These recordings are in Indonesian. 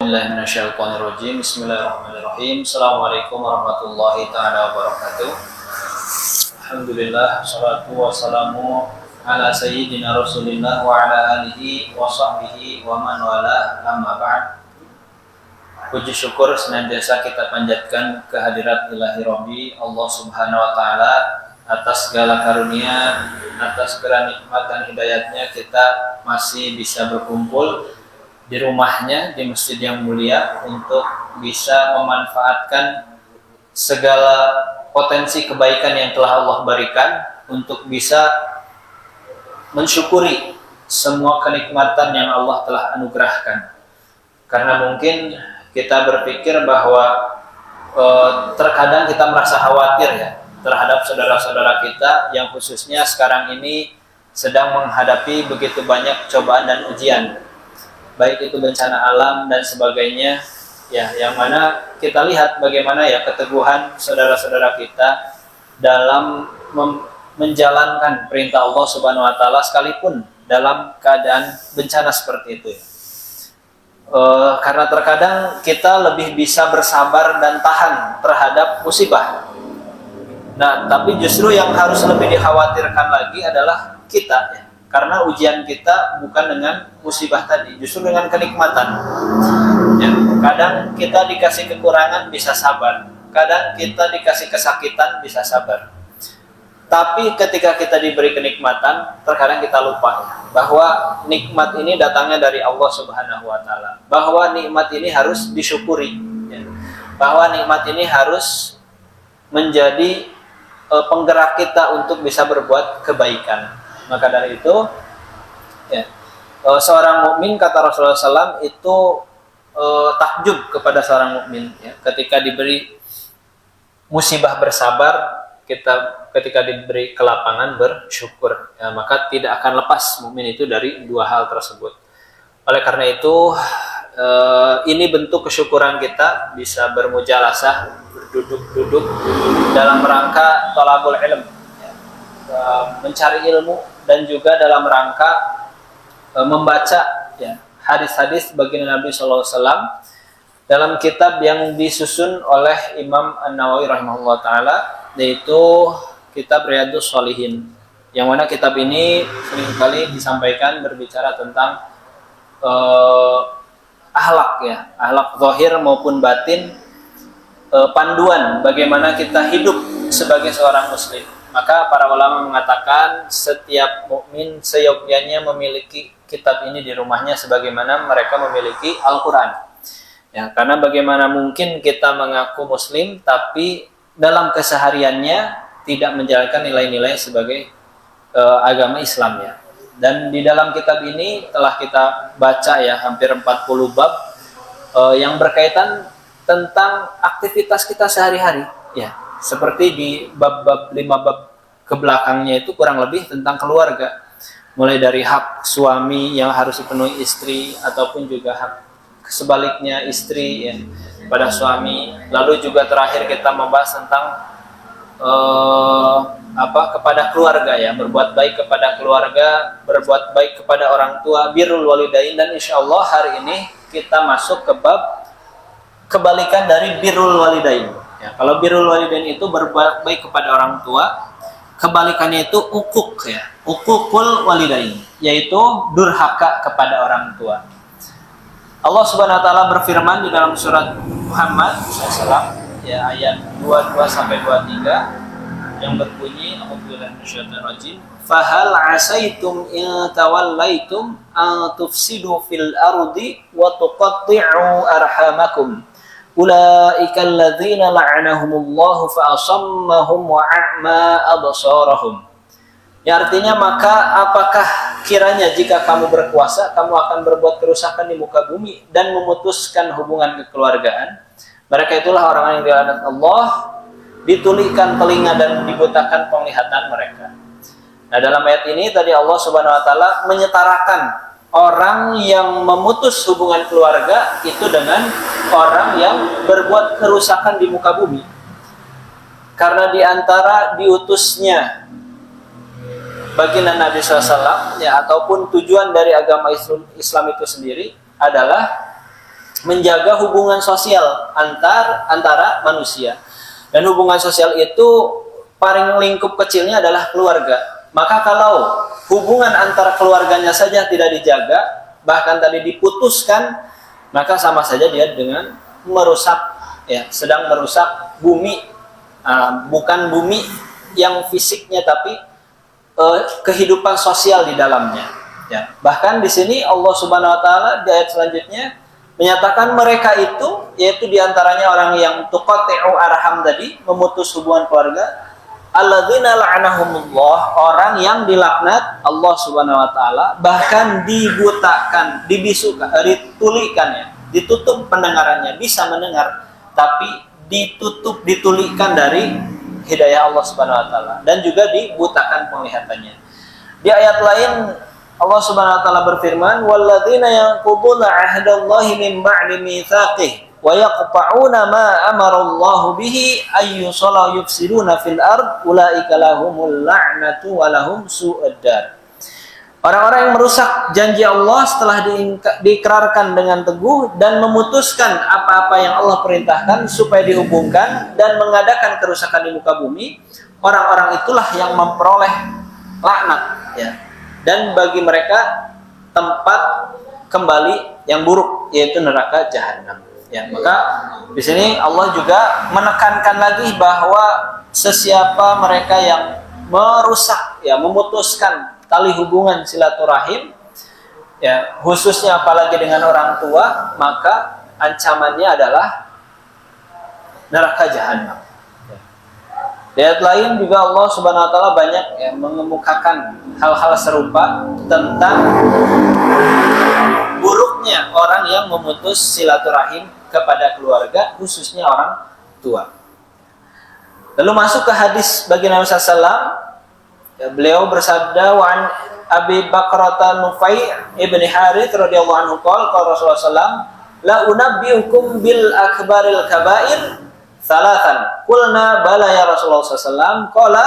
Bismillahirrahmanirrahim. Bismillahirrahmanirrahim. Assalamualaikum warahmatullahi ta'ala wabarakatuh. Alhamdulillah, salatu wassalamu ala sayyidina rasulillah wa ala alihi wa sahbihi wa man wala, amma ba'd. Puji syukur senantiasa kita panjatkan kehadirat ilahi Rabbi Allah subhanahu wa ta'ala atas segala karunia, atas segala nikmat dan hidayatnya kita masih bisa berkumpul di rumahnya, di masjid yang mulia, untuk bisa memanfaatkan segala potensi kebaikan yang telah Allah berikan, untuk bisa mensyukuri semua kenikmatan yang Allah telah anugerahkan. Karena mungkin kita berpikir bahwa terkadang kita merasa khawatir ya terhadap saudara-saudara kita yang khususnya sekarang ini sedang menghadapi begitu banyak cobaan dan ujian, baik itu bencana alam dan sebagainya ya, yang mana kita lihat bagaimana ya keteguhan saudara-saudara kita dalam menjalankan perintah Allah Subhanahu wa taala sekalipun dalam keadaan bencana seperti itu ya. Karena terkadang kita lebih bisa bersabar dan tahan terhadap musibah. Nah, tapi justru yang harus lebih dikhawatirkan lagi adalah kita ya. Karena ujian kita bukan dengan musibah tadi, justru dengan kenikmatan. Ya, kadang kita dikasih kekurangan bisa sabar, kadang kita dikasih kesakitan bisa sabar. Tapi ketika kita diberi kenikmatan, terkadang kita lupa ya, bahwa nikmat ini datangnya dari Allah Subhanahu wa taala. Bahwa nikmat ini harus disyukuri ya. Bahwa nikmat ini harus menjadi penggerak kita untuk bisa berbuat kebaikan. Maka dari itu ya, seorang mukmin, kata Rasulullah SAW, itu takjub kepada seorang mukmin ya, ketika diberi musibah bersabar, ketika diberi kelapangan bersyukur ya, maka tidak akan lepas mukmin itu dari dua hal tersebut. Oleh karena itu ini bentuk kesyukuran kita bisa bermujalasah, berduduk-duduk dalam rangka thalabul ilm ya, mencari ilmu, dan juga dalam rangka membaca ya, hadis-hadis baginda Nabi SAW dalam kitab yang disusun oleh Imam An-Nawawi rahimahullah ta'ala, yaitu kitab Riyadhus Shalihin, yang mana kitab ini seringkali disampaikan berbicara tentang akhlak ya, akhlak zahir maupun batin, panduan bagaimana kita hidup sebagai seorang muslim. Maka para ulama mengatakan setiap mukmin seyogyanya memiliki kitab ini di rumahnya sebagaimana mereka memiliki Al-Quran. Ya, karena bagaimana mungkin kita mengaku muslim tapi dalam kesehariannya tidak menjalankan nilai-nilai sebagai agama Islam ya. Dan di dalam kitab ini telah kita baca ya hampir 40 bab yang berkaitan tentang aktivitas kita sehari-hari ya. Seperti di bab-bab 5 bab kebelakangnya itu kurang lebih tentang keluarga, mulai dari hak suami yang harus dipenuhi istri ataupun juga hak sebaliknya istri ya pada suami. Lalu juga terakhir kita membahas tentang kepada keluarga ya, berbuat baik kepada keluarga, berbuat baik kepada orang tua, birrul walidain. Dan insyaallah hari ini kita masuk ke bab kebalikan dari birrul walidain. Ya, kalau birrul walidain itu berbuat baik kepada orang tua, kebalikannya itu ukuk ya, ukukul walidain, yaitu durhaka kepada orang tua. Allah Subhanahu wa taala berfirman di dalam surat Muhammad SAW ya, ayat 22 sampai 23 yang berbunyi, a'udzubillahi minasyaitonirrajim, fahal asaitum in tawallaitum an tufsidu fil ardi wa tuqatti'u arhamakum ulaika alladzina la'anahumullahu fa'asammahum wa a'ma absarahum. Ya, artinya maka apakah kiranya jika kamu berkuasa kamu akan berbuat kerusakan di muka bumi dan memutuskan hubungan kekeluargaan? Mereka itulah orang yang dilaknat Allah, ditulikan telinga dan dibutakan penglihatan mereka. Nah, dalam ayat ini tadi Allah Subhanahu wa taala menyetarakan orang yang memutus hubungan keluarga itu dengan orang yang berbuat kerusakan di muka bumi. Karena di antara diutusnya baginda Nabi SAW ya, ataupun tujuan dari agama Islam itu sendiri adalah menjaga hubungan sosial antara manusia. Dan hubungan sosial itu paling lingkup kecilnya adalah keluarga. Maka kalau hubungan antara keluarganya saja tidak dijaga, bahkan tadi diputuskan, maka sama saja dia dengan merusak, ya, sedang merusak bumi. Bukan bumi yang fisiknya, tapi kehidupan sosial di dalamnya. Ya. Bahkan di sini Allah Subhanahu Wa Taala di ayat selanjutnya menyatakan mereka itu, yaitu diantaranya orang yang tuqati'u arham tadi, memutus hubungan keluarga, alladzina la'anahumullah, orang yang dilaknat Allah Subhanahu Wa Taala, bahkan dibutakan, dibisukan, ditulikan, ya, ditutup pendengarannya, bisa mendengar tapi ditulikan dari hidayah Allah Subhanahu Wa Taala, dan juga dibutakan penglihatannya. Di ayat lain Allah Subhanahu Wa Taala berfirman, walladzina yanquduna 'ahdallahi min ba'di mitsaqih wa yaqta'una ma amara Allah bihi ayyusala yufsiduna fil ard ulaika lahumul la'natu wa lahum su'ud dar. Orang-orang yang merusak janji Allah setelah diikrarkan dengan teguh dan memutuskan apa-apa yang Allah perintahkan supaya dihubungkan dan mengadakan kerusakan di muka bumi, orang-orang itulah yang memperoleh laknat, ya. Dan bagi mereka tempat kembali yang buruk, yaitu neraka jahanam. Ya, maka di sini Allah juga menekankan lagi bahwa sesiapa mereka yang merusak, ya, memutuskan tali hubungan silaturahim, ya, khususnya apalagi dengan orang tua, maka ancamannya adalah neraka jahanam. Di ayat lain juga Allah Subhanahu Wa Taala banyak, ya, mengemukakan hal-hal serupa tentang buruknya orang yang memutus silaturahim kepada keluarga, khususnya orang tua. Lalu masuk ke hadis bagi Nabi SAW, ya, beliau bersabda, wa an Abi Bakrata Nufai ibn Harith radhiyallahu anhu qala Rasulullah SAW, la unabbiukum bil akbaril kabair salatan. Qulna bala ya Rasulullah SAW. Qala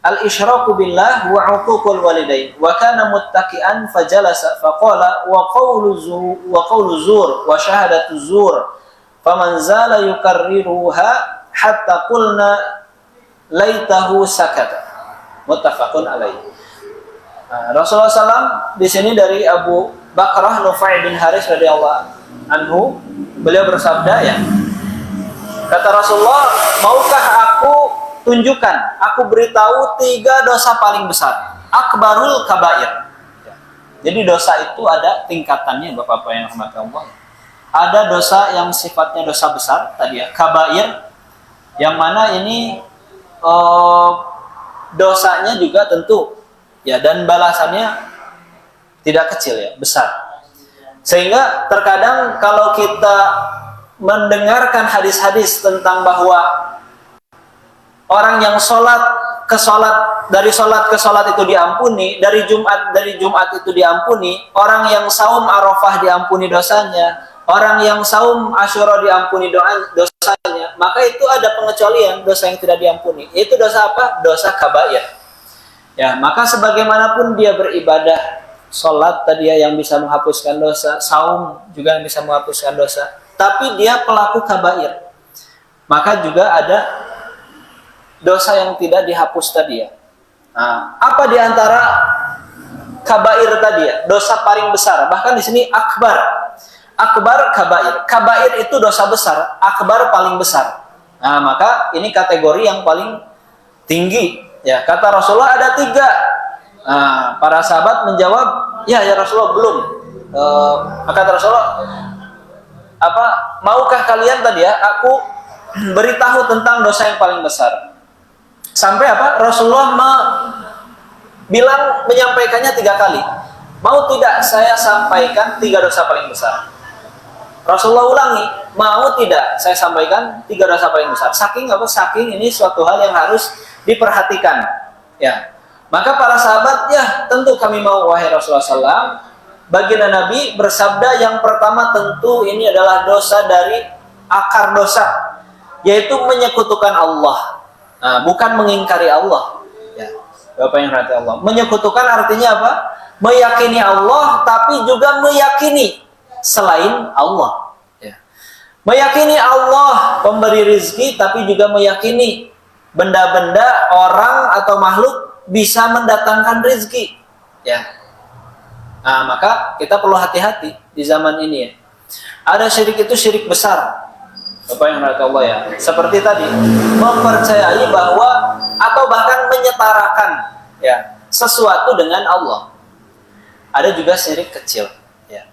al-isyraku billah wa 'uququl walidain. Wa kana muttaqian fajalasa faqala wa qawlu zur wa syahadatu zur. Faman zala yukarriruha hatta qulna laitahu sakata. Muttafaqun alaih. Rasulullah SAW di sini dari Abu Bakrah Nufai bin Haris radhiyallahu anhu, beliau bersabda, ya, kata Rasulullah, maukah aku tunjukkan, aku beritahu 3 dosa paling besar, akbarul kabair. Jadi dosa itu ada tingkatannya, Bapak-bapak yang rahmati Allah. Ada dosa yang sifatnya dosa besar tadi, ya, kabair, yang mana ini dosanya juga tentu, ya, dan balasannya tidak kecil, ya, besar. Sehingga terkadang kalau kita mendengarkan hadis-hadis tentang bahwa orang yang dari sholat ke sholat itu diampuni, dari Jumat itu diampuni, orang yang saum Arafah diampuni dosanya, orang yang saum Asyura diampuni dosanya, maka itu ada pengecualian dosa yang tidak diampuni. Itu dosa apa? Dosa kabair. Ya, maka sebagaimanapun dia beribadah, sholat tadi, ya, yang bisa menghapuskan dosa, saum juga yang bisa menghapuskan dosa, tapi dia pelaku kabair, maka juga ada dosa yang tidak dihapus tadi, ya. Nah, apa diantara kabair tadi, ya? Dosa paling besar, bahkan di sini akbar kabair. Kabair itu dosa besar, akbar paling besar. Nah, maka ini kategori yang paling tinggi, ya. Kata Rasulullah ada 3. Nah, para sahabat menjawab, ya Rasulullah, belum. Kata Rasulullah, maukah kalian tadi, ya, aku beritahu tentang dosa yang paling besar. Sampai Rasulullah menyampaikannya 3 kali. Mau tidak saya sampaikan 3 dosa paling besar? Rasulullah ulangi, mau tidak saya sampaikan 3 dosa paling besar? Saking ini suatu hal yang harus diperhatikan, ya. Maka para sahabat, ya, tentu kami mau, wahai Rasulullah SAW. Baginda Nabi bersabda, yang pertama tentu ini adalah dosa dari akar dosa, yaitu menyekutukan Allah. Nah, bukan mengingkari Allah, ya, Bapak yang rahmati Allah. Menyekutukan artinya apa? Meyakini Allah, tapi juga meyakini selain Allah, Meyakini Allah pemberi rizki, tapi juga meyakini benda-benda, orang atau makhluk bisa mendatangkan rizki. Ya. Nah, maka kita perlu hati-hati di zaman ini ya. Ada syirik itu syirik besar. Bapak yang dirahmati Allah ya. Seperti tadi, mempercayai bahwa atau bahkan menyetarakan ya sesuatu dengan Allah. Ada juga syirik kecil ya.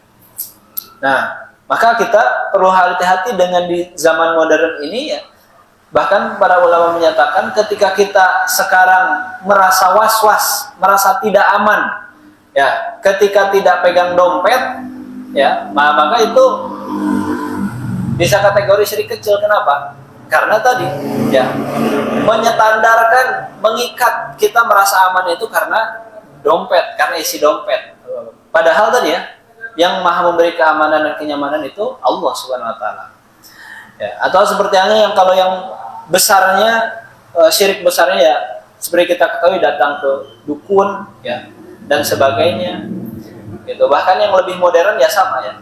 Nah, maka kita perlu hati-hati dengan di zaman modern ini ya. Bahkan para ulama menyatakan ketika kita sekarang merasa was-was, merasa tidak aman, ya, ketika tidak pegang dompet, ya, maka itu bisa kategori syirik kecil. Kenapa? Karena tadi, ya, menyetandarkan, mengikat kita merasa aman itu karena dompet, karena isi dompet. Padahal tadi ya, yang maha memberi keamanan dan kenyamanan itu Allah Subhanahu Wa Taala. Ya, atau seperti halnya yang kalau yang besarnya syirik besarnya ya seperti kita ketahui datang ke dukun ya dan sebagainya. Gitu. Bahkan yang lebih modern ya sama ya.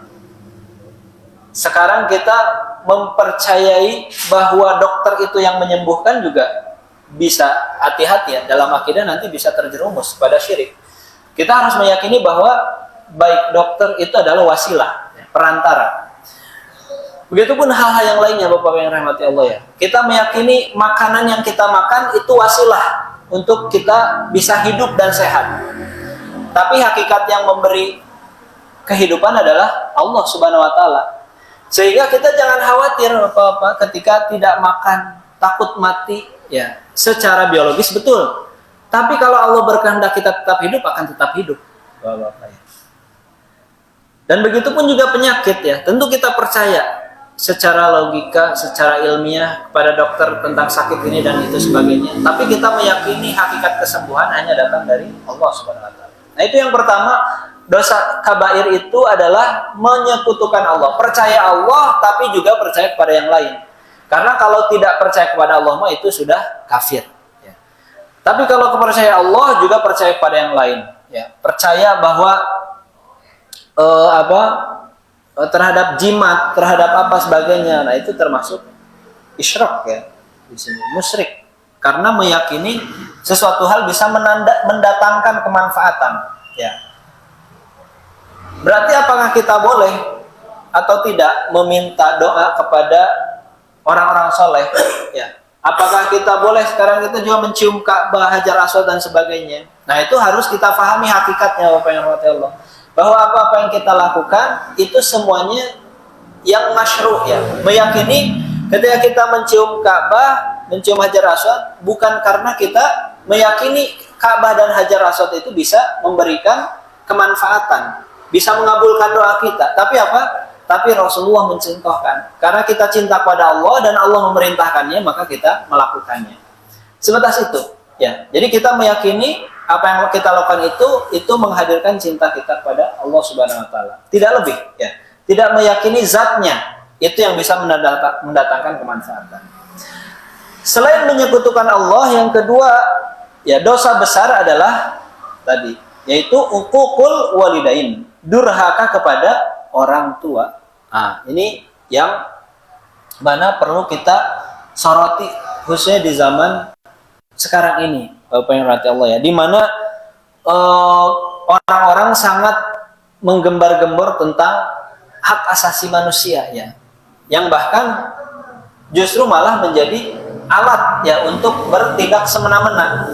Sekarang kita mempercayai bahwa dokter itu yang menyembuhkan juga bisa hati-hati ya dalam akidah nanti bisa terjerumus pada syirik. Kita harus meyakini bahwa baik dokter itu adalah wasilah, perantara. Begitupun hal-hal yang lainnya Bapak yang rahmati Allah ya. Kita meyakini makanan yang kita makan itu wasilah untuk kita bisa hidup dan sehat. Tapi hakikat yang memberi kehidupan adalah Allah Subhanahu Wa Taala. Sehingga kita jangan khawatir apa-apa ketika tidak makan, takut mati ya. Secara biologis betul. Tapi kalau Allah berkehendak kita tetap hidup, akan tetap hidup. Bapak-bapak ya. Dan begitu pun juga penyakit ya. Tentu kita percaya secara logika, secara ilmiah kepada dokter tentang sakit ini dan itu sebagainya. Tapi kita meyakini hakikat kesembuhan hanya datang dari Allah Subhanahu Wa Taala. Nah itu yang pertama, dosa kabair itu adalah menyekutukan Allah. Percaya Allah tapi juga percaya kepada yang lain. Karena kalau tidak percaya kepada Allah mah itu sudah kafir. Ya. Tapi kalau percaya Allah juga percaya kepada yang lain. Ya. Percaya bahwa terhadap jimat, terhadap apa sebagainya. Nah itu termasuk isyrak ya di sini, musyrik. Karena meyakini sesuatu hal bisa mendatangkan kemanfaatan. Ya. Berarti apakah kita boleh atau tidak meminta doa kepada orang-orang soleh? Ya. Apakah kita boleh sekarang kita juga mencium Ka'bah, Hajar Aswad dan sebagainya? Nah itu harus kita pahami hakikatnya Bapak yang dirahmati Allah. Bahwa apa-apa yang kita lakukan itu semuanya yang masyru' ya. Meyakini ketika kita mencium Ka'bah, mencium Hajar Aswad bukan karena kita meyakini Ka'bah dan Hajar Aswad itu bisa memberikan kemanfaatan, bisa mengabulkan doa kita. Tapi apa? Tapi Rasulullah mencontohkan. Karena kita cinta pada Allah dan Allah memerintahkannya, maka kita melakukannya. Sebatas itu ya. Jadi kita meyakini apa yang kita lakukan itu menghadirkan cinta kita kepada Allah Subhanahu Wa Taala. Tidak lebih, ya. Tidak meyakini zatnya itu yang bisa mendatangkan kemanfaatan. Selain menyekutukan Allah, yang kedua, ya dosa besar adalah tadi, yaitu uququl walidain, durhaka kepada orang tua. Nah, ini yang mana perlu kita soroti khususnya di zaman sekarang ini. Bapak yang dirahmati Allah ya, di mana orang-orang sangat menggembar-gembor tentang hak asasi manusia ya, yang bahkan justru malah menjadi alat ya untuk bertindak semena-mena.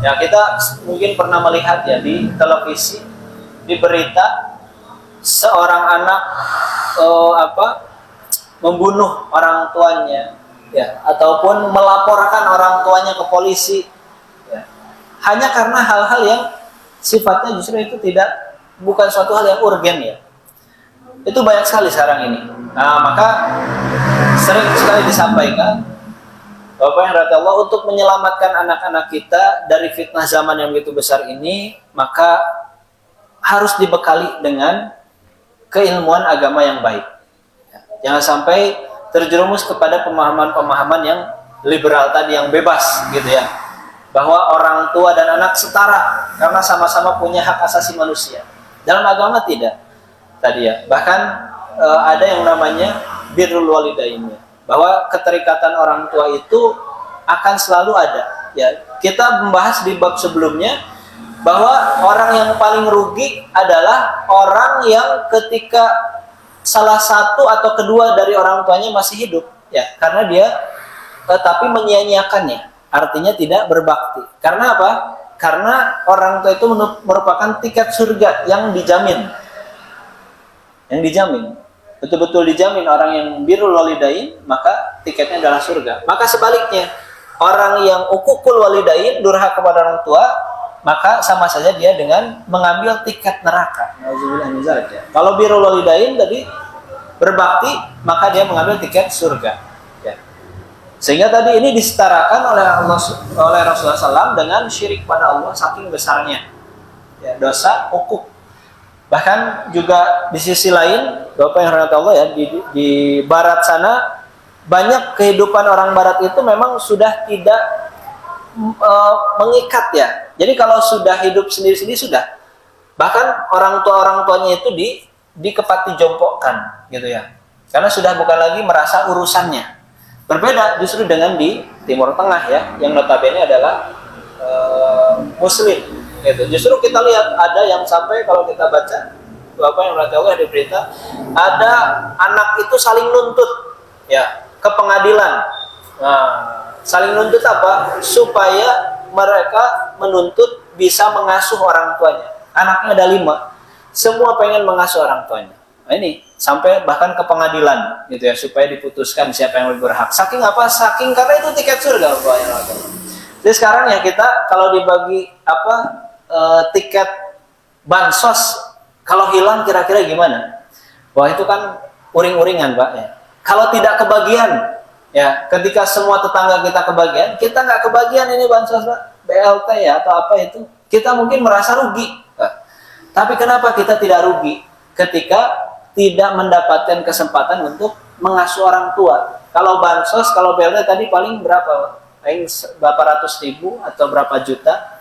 Ya kita mungkin pernah melihat ya di televisi, di berita seorang anak membunuh orang tuanya ya, ataupun melaporkan orang tuanya ke polisi. Hanya karena hal-hal yang sifatnya justru itu bukan suatu hal yang urgen ya. Itu banyak sekali sekarang ini. Nah, maka sering sekali disampaikan Bapak yang dirahmati Allah, untuk menyelamatkan anak-anak kita dari fitnah zaman yang begitu besar ini, maka harus dibekali dengan keilmuan agama yang baik. Jangan sampai terjerumus kepada pemahaman-pemahaman yang liberal tadi, yang bebas gitu ya. Bahwa orang tua dan anak setara karena sama-sama punya hak asasi manusia. Dalam agama tidak. Tadi ya, bahkan ada yang namanya birrul walidainnya, bahwa keterikatan orang tua itu akan selalu ada. Ya, kita membahas di bab sebelumnya bahwa orang yang paling rugi adalah orang yang ketika salah satu atau kedua dari orang tuanya masih hidup, ya, karena dia tapi menyia-nyiakannya, artinya tidak berbakti. Karena apa? Karena orang tua itu merupakan tiket surga yang dijamin. Yang dijamin. Betul-betul dijamin orang yang birrul walidain, maka tiketnya adalah surga. Maka sebaliknya, orang yang uququl walidain, durhaka kepada orang tua, maka sama saja dia dengan mengambil tiket neraka. Kalau birrul walidain tadi berbakti, maka dia mengambil tiket surga. Ya. Sehingga tadi ini disetarakan oleh Rasulullah SAW dengan syirik pada Allah saking besarnya. Ya, dosa uquq. Bahkan juga di sisi lain, Bapak yang rahmat Allah ya, di barat sana banyak kehidupan orang barat itu memang sudah tidak mengikat ya. Jadi kalau sudah hidup sendiri-sendiri sudah. Bahkan orang tuanya itu dikepati jompokkan gitu ya. Karena sudah bukan lagi merasa urusannya. Berbeda justru dengan di Timur Tengah ya, yang notabene adalah Muslim gitu. Justru kita lihat ada yang sampai kalau kita baca Bapak yang berarti Allah di berita, ada anak itu saling nuntut ya ke pengadilan. Nah, saling nuntut apa? Supaya mereka menuntut bisa mengasuh orang tuanya. Anaknya ada 5, semua pengen mengasuh orang tuanya. Nah, ini sampai bahkan ke pengadilan gitu ya, supaya diputuskan siapa yang lebih berhak. Saking apa? Saking karena itu tiket surga, Bapak yang berarti. Jadi sekarang ya kita kalau dibagi tiket bansos, kalau hilang kira-kira gimana? Wah itu kan uring-uringan Pak ya. Kalau tidak kebagian, ya ketika semua tetangga kita kebagian, kita nggak kebagian ini bansos Pak, BLT ya atau apa itu, kita mungkin merasa rugi. Tapi kenapa kita tidak rugi ketika tidak mendapatkan kesempatan untuk mengasuh orang tua? Kalau bansos, kalau BLT tadi paling berapa? Paling berapa ratus ribu atau berapa juta.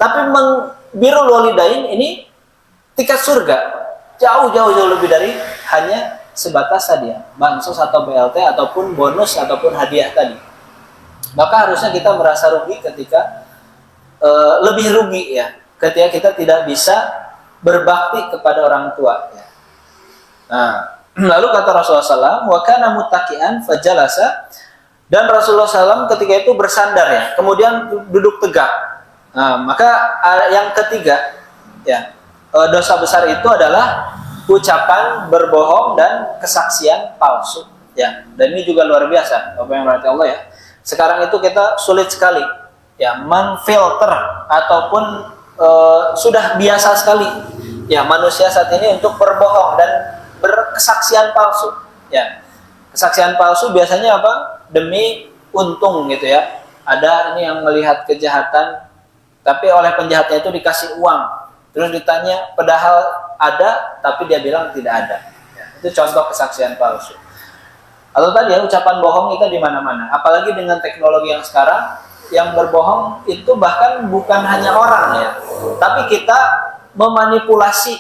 Tapi birrul walidain ini tiket surga, jauh lebih dari hanya sebatas tadi ya, bansos atau BLT ataupun bonus ataupun hadiah tadi. Maka harusnya kita merasa rugi ketika lebih rugi ya, ketika kita tidak bisa berbakti kepada orang tua. Ya. Nah, lalu kata Rasulullah SAW, wa kana muttaqian fajalasa, dan Rasulullah SAW ketika itu bersandar ya, kemudian duduk tegak. Nah, maka yang ketiga ya, dosa besar itu adalah ucapan berbohong dan kesaksian palsu ya. Dan ini juga luar biasa Bapak yang berarti Allah ya. Sekarang itu kita sulit sekali ya memfilter ataupun sudah biasa sekali ya manusia saat ini untuk berbohong dan berkesaksian palsu ya. Kesaksian palsu biasanya apa? Demi untung gitu ya. Ada ini yang melihat kejahatan, tapi oleh penjahatnya itu dikasih uang. Terus ditanya, padahal ada, tapi dia bilang tidak ada. Ya, itu contoh kesaksian palsu. Atau tadi ya, ucapan bohong kita di mana-mana. Apalagi dengan teknologi yang sekarang, yang berbohong itu bahkan bukan hanya orang ya, tapi kita memanipulasi.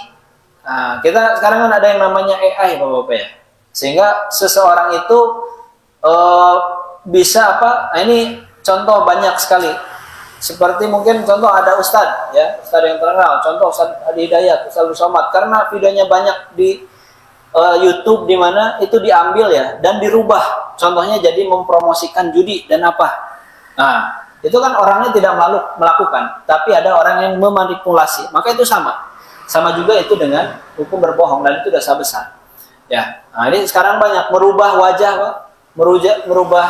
Nah, kita sekarang kan ada yang namanya AI, Bapak-Bapak ya. Sehingga seseorang itu bisa apa? Nah, ini contoh banyak sekali. Seperti mungkin contoh ada Ustadz ya, Ustadz yang terkenal, contoh Ustadz Adi Hidayat, Ustadz Somad, karena videonya banyak di YouTube di mana itu diambil ya dan dirubah, contohnya jadi mempromosikan judi dan apa. Nah, itu kan orangnya tidak melakukan, tapi ada orang yang memanipulasi, maka itu sama juga itu dengan hukum berbohong dan itu dosa besar. Ya, nah ini sekarang banyak merubah wajah Pak, merubah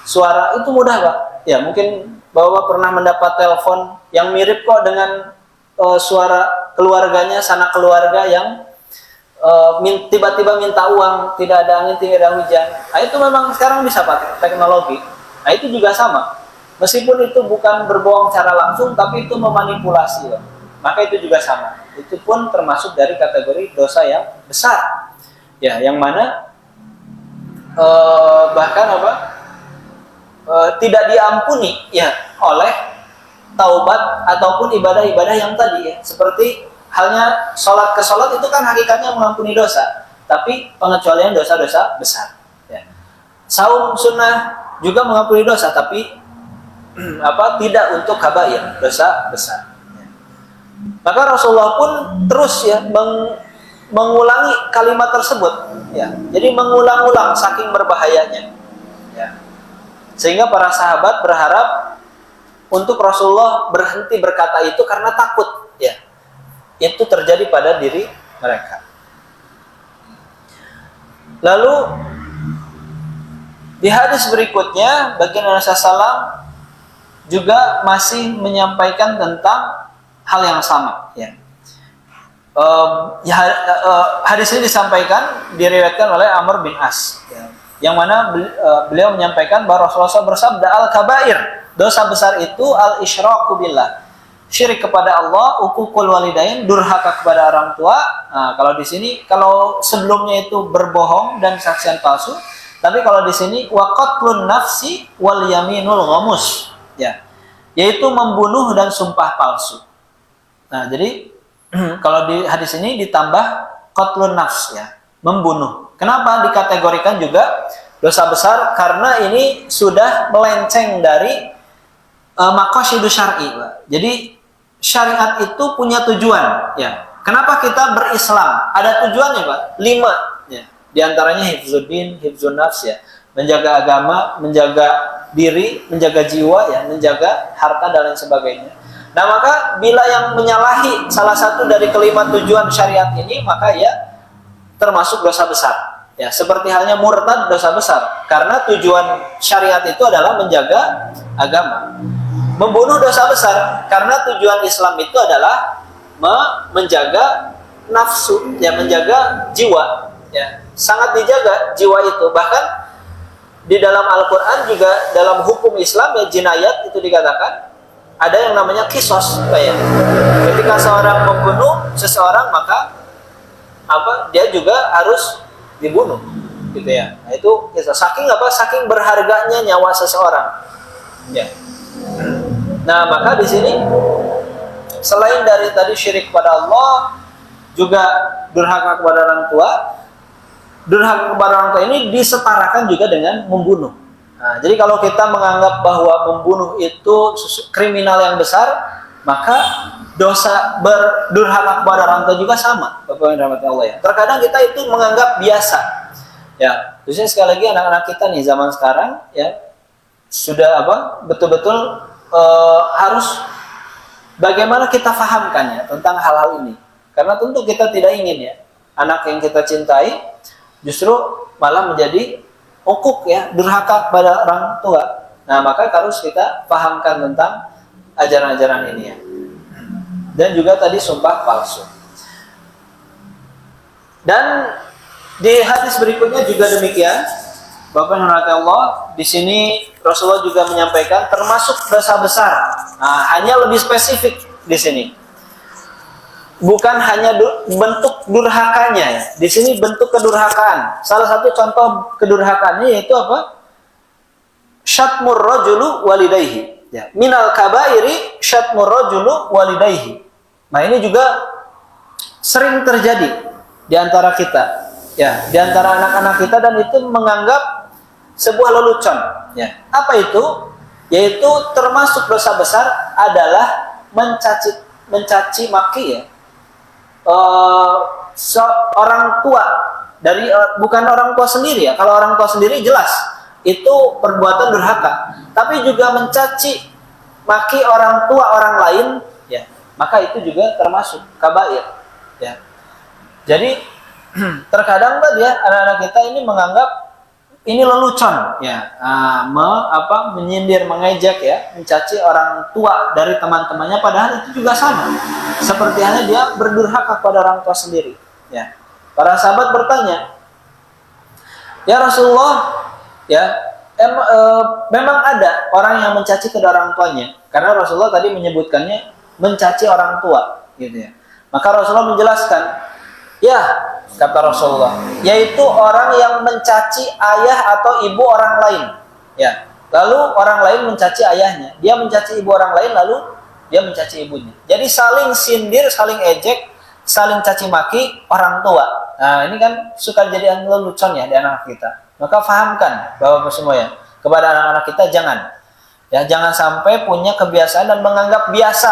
suara itu mudah Pak. Ya mungkin Bapak pernah mendapat telepon yang mirip kok dengan suara keluarganya, sanak keluarga yang tiba-tiba minta uang, tidak ada angin, tidak ada hujan. Nah, itu memang sekarang bisa pakai teknologi. Nah, itu juga sama. Meskipun itu bukan berbohong secara langsung, tapi itu memanipulasi. Loh. Maka itu juga sama. Itu pun termasuk dari kategori dosa yang besar. Ya, yang mana bahkan tidak diampuni ya oleh taubat ataupun ibadah-ibadah yang tadi ya. Seperti halnya sholat ke sholat itu kan hakikatnya mengampuni dosa, tapi pengecualian dosa-dosa besar Saum sunnah juga mengampuni dosa, tapi tidak untuk kabair, dosa besar. Maka Rasulullah pun terus ya mengulangi kalimat tersebut, ya. Jadi mengulang-ulang saking berbahayanya, ya. Sehingga para sahabat berharap untuk Rasulullah berhenti berkata itu karena takut, ya, itu terjadi pada diri mereka. Lalu di hadis berikutnya baginda Nabi SAW juga masih menyampaikan tentang hal yang sama, ya. Hadis ini disampaikan, diriwayatkan oleh Amr bin As, ya, yang mana beliau menyampaikan bahwa Rasulullah SAW bersabda, al-kabair, dosa besar itu al-isyraku billah, syirik kepada Allah, uququl walidain, durhaka kepada orang tua. Nah, kalau di sini, kalau sebelumnya itu berbohong dan kesaksian palsu, tapi kalau di sini wa qatlun nafsi wal yaminul ghamus, ya, yaitu membunuh dan sumpah palsu. Nah, jadi kalau di hadis ini ditambah qatlun nafs, ya, membunuh. Kenapa dikategorikan juga dosa besar? Karena ini sudah melenceng dari maqasidus syar'i, Pak. Jadi syariat itu punya tujuan, ya. Kenapa kita berislam? Ada tujuannya, Pak. 5, ya. Di antaranya hifzuddin, hifzun nafs, ya. Menjaga agama, menjaga diri, menjaga jiwa, ya, menjaga harta dan lain sebagainya. Nah, maka bila yang menyalahi salah satu dari kelima tujuan syariat ini, maka ia termasuk dosa besar. Ya, seperti halnya murtad, dosa besar. Karena tujuan syariat itu adalah menjaga agama. Membunuh dosa besar karena tujuan Islam itu adalah menjaga nafsu, ya, menjaga jiwa, ya. Sangat dijaga jiwa itu. Bahkan di dalam Al-Qur'an juga dalam hukum Islam, ya, jinayat itu dikatakan ada yang namanya kisos, kayak ketika seorang membunuh seseorang, maka dia juga harus dibunuh, gitu, ya. Nah, itu kisos. Saking berharganya nyawa seseorang, ya. Nah, maka di sini selain dari tadi syirik kepada Allah, juga durhaka kepada orang tua. Durhaka kepada orang tua ini disetarakan juga dengan membunuh. Nah, jadi kalau kita menganggap bahwa membunuh itu kriminal yang besar, maka dosa berdurhaka kepada orang tua juga sama, Bapak yang dirahmati Allah, ya. Terkadang kita itu menganggap biasa, ya. Khususnya sekali lagi anak-anak kita nih zaman sekarang, ya, sudah betul-betul harus bagaimana kita fahamkan, ya, tentang hal-hal ini. Karena tentu kita tidak ingin, ya, anak yang kita cintai justru malah menjadi ukuk, ya, durhaka kepada orang tua. Nah, maka harus kita pahamkan tentang ajaran-ajaran ini, ya. Dan juga tadi sumpah palsu. Dan di hadis berikutnya juga demikian, Bapak yang dirahmati Allah, di sini Rasulullah juga menyampaikan termasuk dosa besar. Nah, hanya lebih spesifik di sini. Bukan hanya bentuk durhakanya, ya. Di sini bentuk kedurhakaan. Salah satu contoh kedurhakaannya yaitu apa? Syatmur rajulu walidayhi. Ya. Minal kabairi syatmur rajulu walidayhi. Nah, ini juga sering terjadi di antara kita, ya, di antara anak-anak kita, dan itu menganggap sebuah lelucon, ya. Apa itu? Yaitu termasuk dosa besar adalah mencaci maki, ya, seorang tua dari bukan orang tua sendiri, ya. Kalau orang tua sendiri jelas itu perbuatan durhaka, tapi juga mencaci maki orang tua orang lain, ya, maka itu juga termasuk kabair, ya. Jadi terkadang tadi, ya, anak-anak kita ini menganggap ini lelucon, ya, menyindir, mengejek, ya, mencaci orang tua dari teman-temannya, padahal itu juga sama. Seperti halnya dia berdurhaka kepada orang tua sendiri, ya. Para sahabat bertanya, ya Rasulullah, ya, memang ada orang yang mencaci kedua orang tuanya, karena Rasulullah tadi menyebutkannya mencaci orang tua, gitu, ya. Maka Rasulullah menjelaskan, ya, kata Rasulullah, yaitu orang yang mencaci ayah atau ibu orang lain, ya. Lalu orang lain mencaci ayahnya, dia mencaci ibu orang lain, lalu dia mencaci ibunya. Jadi saling sindir, saling ejek, saling caci maki orang tua. Nah, ini kan suka jadi lelucon, ya, di anak kita. Maka fahamkan Bapak semua ya, kepada anak-anak kita jangan sampai punya kebiasaan dan menganggap biasa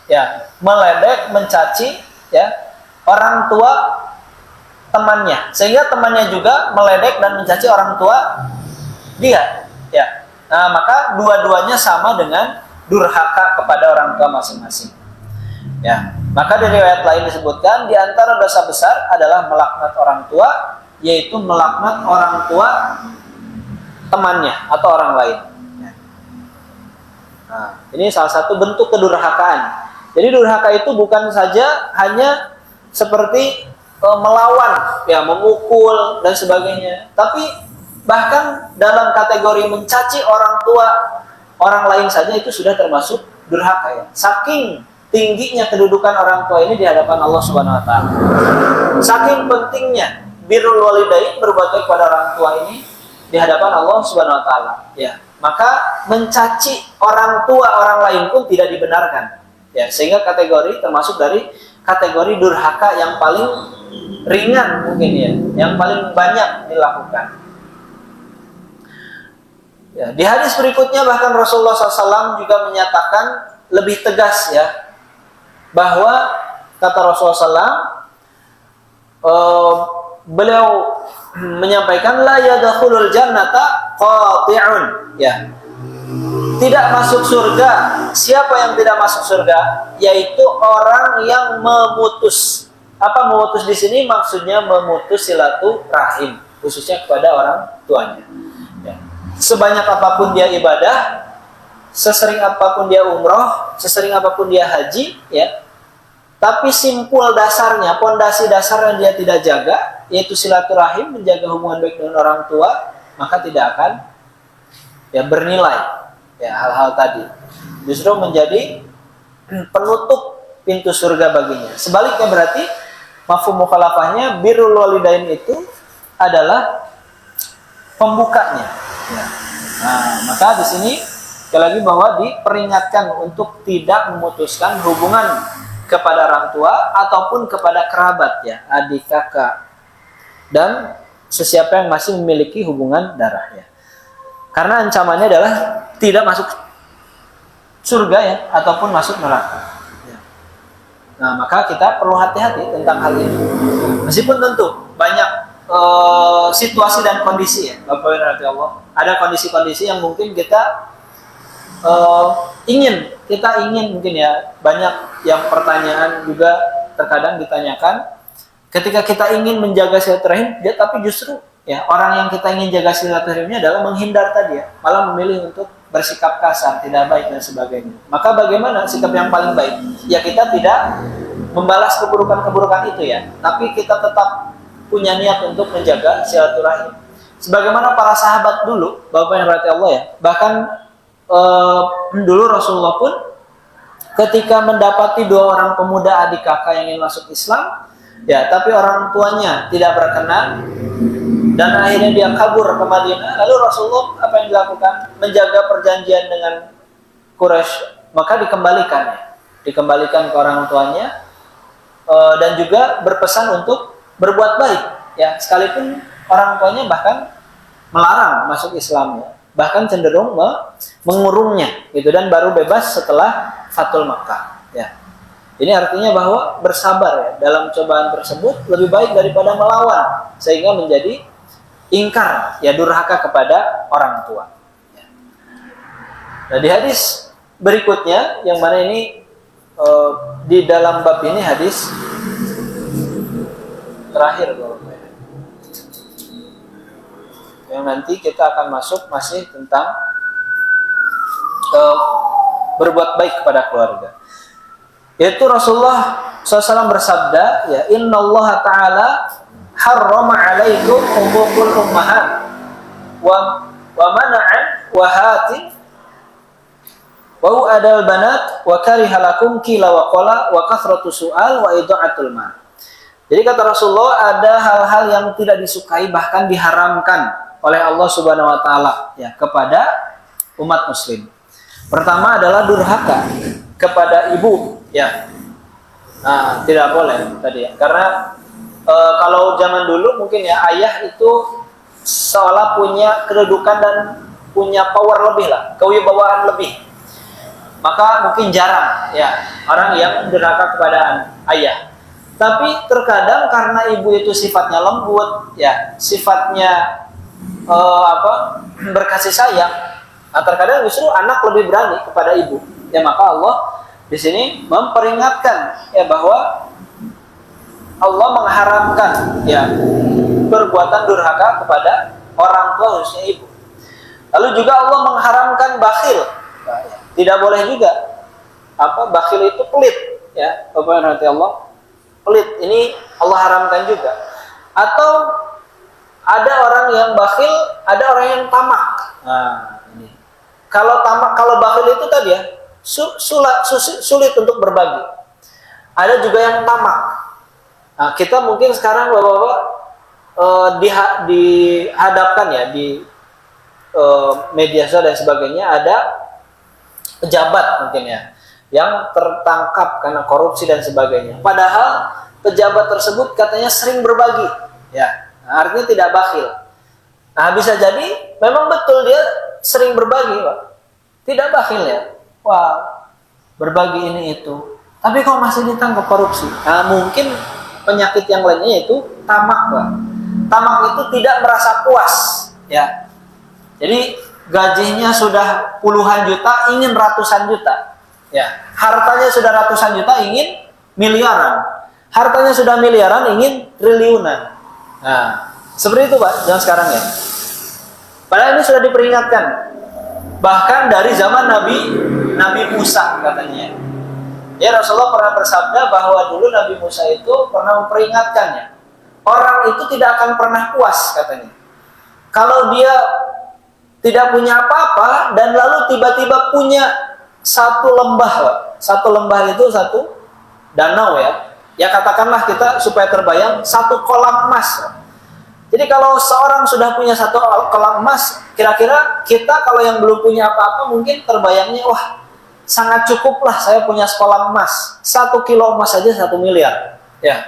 ya meledek, mencaci ya orang tua temannya, sehingga temannya juga meledek dan mencaci orang tua dia ya. Nah, maka dua-duanya sama dengan durhaka kepada orang tua masing-masing ya. Maka dari riwayat lain disebutkan di antara dosa besar adalah melaknat orang tua, yaitu melaknat orang tua temannya atau orang lain. Nah, ini salah satu bentuk kedurhakaan. Jadi durhaka itu bukan saja hanya seperti melawan, ya memukul dan sebagainya, tapi bahkan dalam kategori mencaci orang tua orang lain saja itu sudah termasuk durhaka ya. Saking tingginya kedudukan orang tua ini di hadapan Allah Subhanahu wa taala. Saking pentingnya birrul walidain, berbuat baik kepada orang tua ini di hadapan Allah Subhanahu wa taala ya. Maka mencaci orang tua orang lain pun tidak dibenarkan ya, sehingga kategori termasuk dari kategori durhaka yang paling ringan mungkin ya, yang paling banyak dilakukan ya. Di hadis berikutnya bahkan Rasulullah SAW juga menyatakan lebih tegas ya, bahwa kata Rasulullah SAW, beliau menyampaikan la yadkhulul jannata qati'un ya. Tidak masuk surga. Siapa yang tidak masuk surga? Yaitu orang yang memutus. Apa memutus di sini? Maksudnya memutus silaturahim, khususnya kepada orang tuanya. Ya. Sebanyak apapun dia ibadah, sesering apapun dia umroh, sesering apapun dia haji, ya. Tapi simpul dasarnya, pondasi dasarnya dia tidak jaga, yaitu silaturahim, menjaga hubungan baik dengan orang tua, maka tidak akan ya bernilai. Ya, hal-hal tadi justru menjadi penutup pintu surga baginya. Sebaliknya berarti mafhum mukhalafahnya birrul walidain itu adalah pembukanya. Ya. Nah, maka di sini sekali lagi bahwa diperingatkan untuk tidak memutuskan hubungan kepada orang tua ataupun kepada kerabat ya, adik, kakak dan sesiapa yang masih memiliki hubungan darah ya. Karena ancamannya adalah tidak masuk surga ya, ataupun masuk neraka. Ya. Nah, maka kita perlu hati-hati tentang hal ini. Meskipun tentu banyak situasi dan kondisi ya, Bapak Ibu Allah. Ada kondisi-kondisi yang mungkin kita ingin mungkin ya, banyak yang pertanyaan juga terkadang ditanyakan ketika kita ingin menjaga silaturahim, tapi justru ya orang yang kita ingin jaga silaturahimnya adalah menghindar tadi ya, malah memilih untuk bersikap kasar, tidak baik dan sebagainya. Maka bagaimana sikap yang paling baik? Ya kita tidak membalas keburukan-keburukan itu ya, tapi kita tetap punya niat untuk menjaga silaturahim. Sebagaimana para sahabat dulu, Bapak yang dirahmati Allah ya, bahkan dulu Rasulullah pun ketika mendapati dua orang pemuda adik kakak yang ingin masuk Islam, ya tapi orang tuanya tidak berkenan dan akhirnya dia kabur ke Madinah, lalu Rasulullah apa yang dilakukan? Menjaga perjanjian dengan Quraisy, maka dikembalikan ke orang tuanya dan juga berpesan untuk berbuat baik ya, sekalipun orang tuanya bahkan melarang masuk Islam ya, bahkan cenderung mengurungnya gitu, dan baru bebas setelah Fathul Makkah ya. Ini artinya bahwa bersabar ya dalam cobaan tersebut lebih baik daripada melawan sehingga menjadi ingkar ya, durhaka kepada orang tua ya. Nah, di hadis berikutnya yang mana ini di dalam bab ini hadis terakhir yang nanti kita akan masuk masih tentang berbuat baik kepada keluarga, yaitu Rasulullah SAW bersabda ya, innallaha ta'ala harrama alaikum huququl ummahat wa mana'an wa hatin wa adal banat wa karihalakum kila wa qala wa kathratu su'al wa ida'atul mal. Jadi kata Rasulullah, ada hal-hal yang tidak disukai bahkan diharamkan oleh Allah Subhanahu wa taala ya kepada umat muslim. Pertama adalah durhaka kepada ibu ya. Nah, tidak boleh tadi ya. Karena kalau zaman dulu mungkin ya ayah itu seolah punya kedudukan dan punya power lebih lah, kewibawaan lebih. Maka mungkin jarang ya orang yang durhaka kepada ayah. Tapi terkadang karena ibu itu sifatnya lembut, ya sifatnya berkasih sayang. Nah, terkadang justru anak lebih berani kepada ibu. Ya maka Allah di sini memperingatkan ya bahwa Allah mengharamkan ya perbuatan durhaka kepada orang tua, khususnya ibu. Lalu juga Allah mengharamkan bakhil. Tidak boleh juga bakhil itu pelit ya. Bapak nanti Allah pelit ini Allah haramkan juga. Atau ada orang yang bakhil, ada orang yang tamak. Nah, ini. Kalau bakhil itu tadi ya sulit untuk berbagi. Ada juga yang tamak. Nah, kita mungkin sekarang bapak-bapak dihadapkan ya di media sosial dan sebagainya, ada pejabat mungkin ya yang tertangkap karena korupsi dan sebagainya. Padahal pejabat tersebut katanya sering berbagi, ya, artinya tidak bakhil. Nah, bisa jadi memang betul dia sering berbagi, Pak. Tidak bakhil ya. Wah, berbagi ini itu. Tapi kok masih ditangkap korupsi? Nah, mungkin penyakit yang lainnya itu tamak, Pak. Tamak itu tidak merasa puas, ya. Jadi gajinya sudah puluhan juta, ingin ratusan juta. Ya, hartanya sudah ratusan juta, ingin miliaran. Hartanya sudah miliaran, ingin triliunan. Nah, seperti itu Pak, zaman sekarang ya. Padahal ini sudah diperingatkan. Bahkan dari zaman Nabi Musa katanya. Ya, Rasulullah pernah bersabda bahwa dulu Nabi Musa itu pernah memperingatkannya. Orang itu tidak akan pernah puas katanya. Kalau dia tidak punya apa-apa dan lalu tiba-tiba punya satu lembah, Pak. Satu lembah itu satu danau ya. Ya katakanlah kita supaya terbayang satu kolam emas. Jadi kalau seorang sudah punya satu kolam emas, kira-kira kita kalau yang belum punya apa-apa mungkin terbayangnya wah sangat cukuplah saya punya sekolah emas. 1 kilo emas saja 1 miliar. Ya.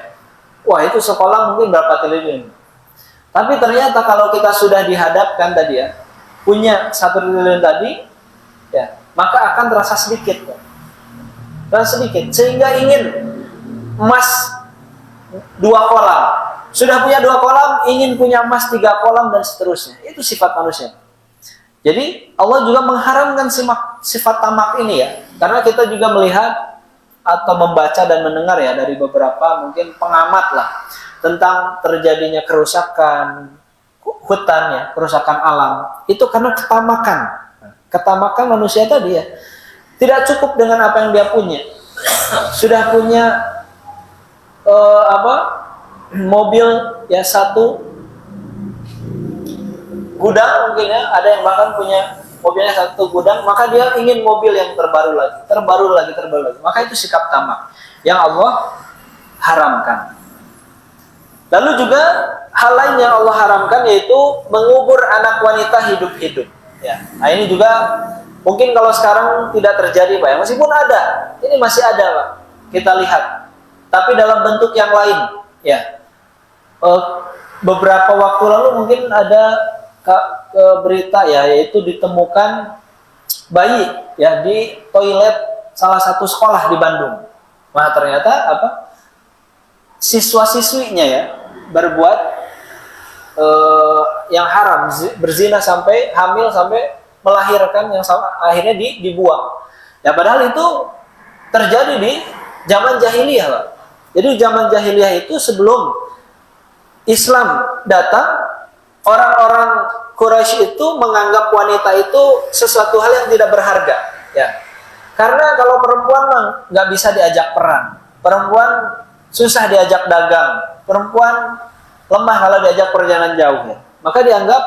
Wah itu sekolah mungkin berapa triliun. Tapi ternyata kalau kita sudah dihadapkan tadi ya, punya 1 triliun tadi, ya, maka akan terasa sedikit, terasa sedikit, sehingga ingin emas 2 kolam, sudah punya 2 kolam, ingin punya emas 3 kolam dan seterusnya. Itu sifat manusia. Jadi Allah juga mengharamkan sifat tamak ini ya, karena kita juga melihat atau membaca dan mendengar ya dari beberapa mungkin pengamat lah tentang terjadinya kerusakan hutan ya, kerusakan alam itu karena ketamakan manusia tadi ya. Tidak cukup dengan apa yang dia punya. Sudah punya mobil ya 1 gudang mungkin ya, ada yang bahkan punya mobilnya 1 gudang, maka dia ingin mobil yang terbaru lagi. Maka itu sikap tamak yang Allah haramkan. Lalu juga hal lain yang Allah haramkan yaitu mengubur anak wanita hidup-hidup. Ya, nah ini juga mungkin kalau sekarang tidak terjadi Pak ya, meskipun ada, ini masih ada Pak, kita lihat. Tapi dalam bentuk yang lain. Ya, beberapa waktu lalu mungkin ada berita ya, yaitu ditemukan bayi ya di toilet salah satu sekolah di Bandung. Nah ternyata siswa-siswinya ya berbuat yang haram, berzina sampai hamil sampai melahirkan yang akhirnya dibuang. Ya padahal itu terjadi di zaman jahiliyah, Pak. Jadi zaman jahiliyah itu sebelum Islam datang, orang-orang Quraisy itu menganggap wanita itu sesuatu hal yang tidak berharga, ya. Karena kalau perempuan nggak bisa diajak perang, perempuan susah diajak dagang, perempuan lemah kalau diajak perjalanan jauh, ya. Maka dianggap